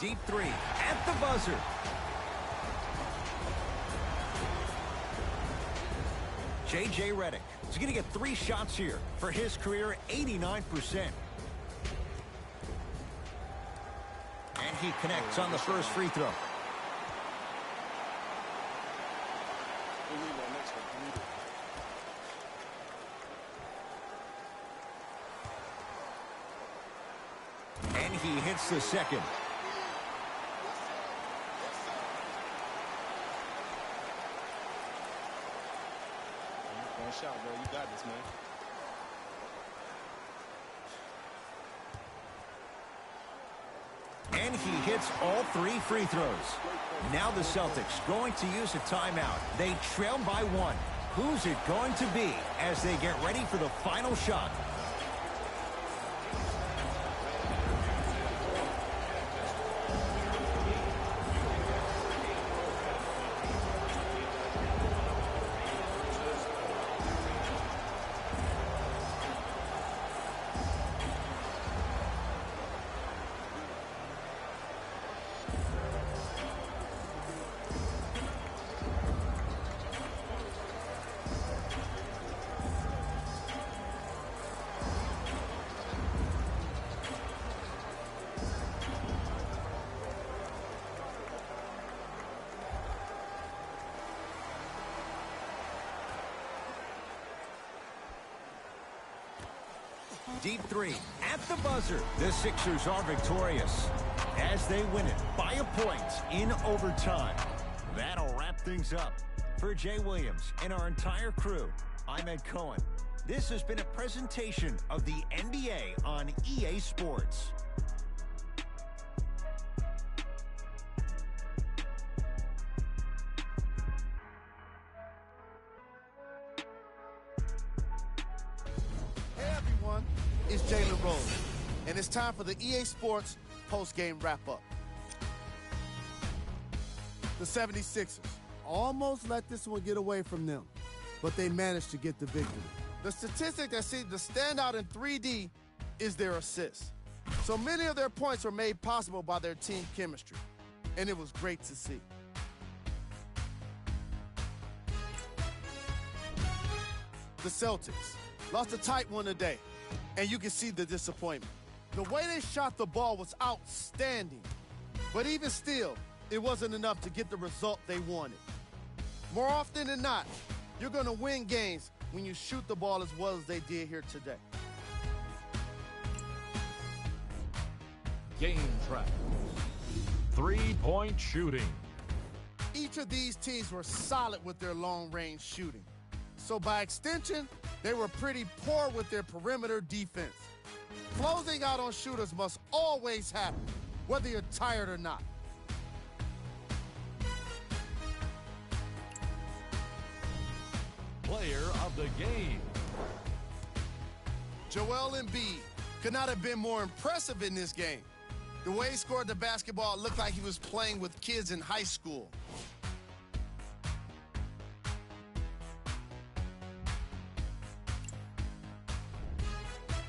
Deep 3 at the buzzer. J.J. Redick is going to get 3 shots here for his career, 89%. And he connects on the first free throw. And he hits the second. Shot, bro. You got this, man. And he hits all 3 free throws. Now the Celtics going to use a timeout. They trail by 1. Who's it going to be as they get ready for the final shot? Deep 3 at the buzzer. The Sixers are victorious as they win it by a point in overtime. That'll wrap things up. For Jay Williams and our entire crew, I'm Ed Cohen. This has been a presentation of the NBA on EA Sports. It's Jalen Rose, and it's time for the EA Sports post-game wrap-up. The 76ers almost let this one get away from them, but they managed to get the victory. The statistic that seems to stand out in 3D is their assists. So many of their points were made possible by their team chemistry, and it was great to see. The Celtics lost a tight one today. And you can see the disappointment. The way they shot the ball was outstanding. But even still, it wasn't enough to get the result they wanted. More often than not, you're going to win games when you shoot the ball as well as they did here today. Game track. 3-point shooting. Each of these teams were solid with their long-range shooting. So by extension, they were pretty poor with their perimeter defense. Closing out on shooters must always happen, whether you're tired or not. Player of the game. Joel Embiid could not have been more impressive in this game. The way he scored the basketball looked like he was playing with kids in high school.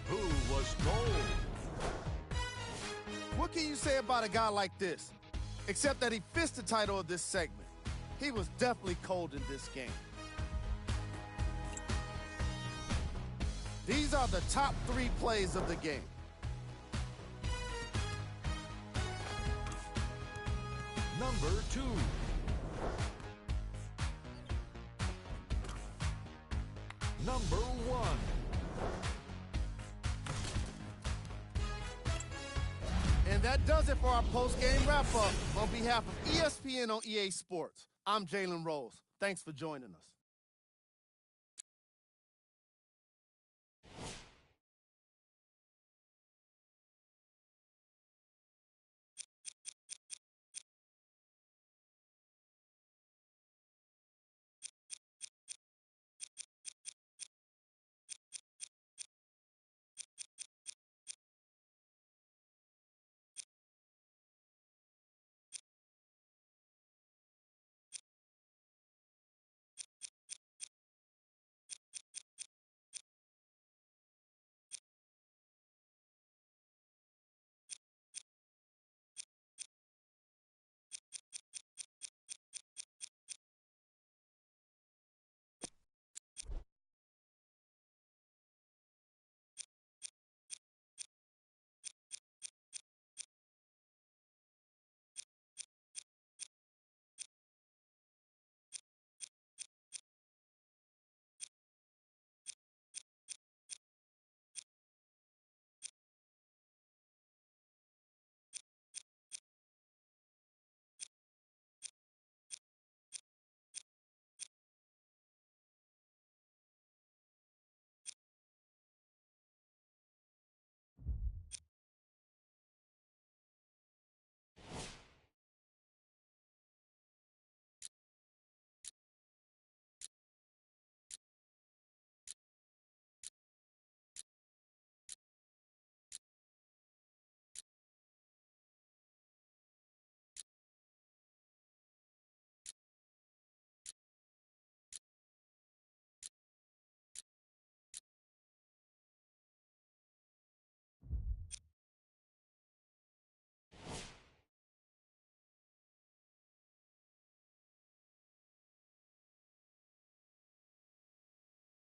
Who was gold? What can you say about a guy like this? Except that he fits the title of this segment. He was definitely cold in this game. These are the top 3 plays of the game. Number 2. Number 1. And that does it for our post-game wrap-up. On behalf of ESPN on EA Sports, I'm Jalen Rose. Thanks for joining us.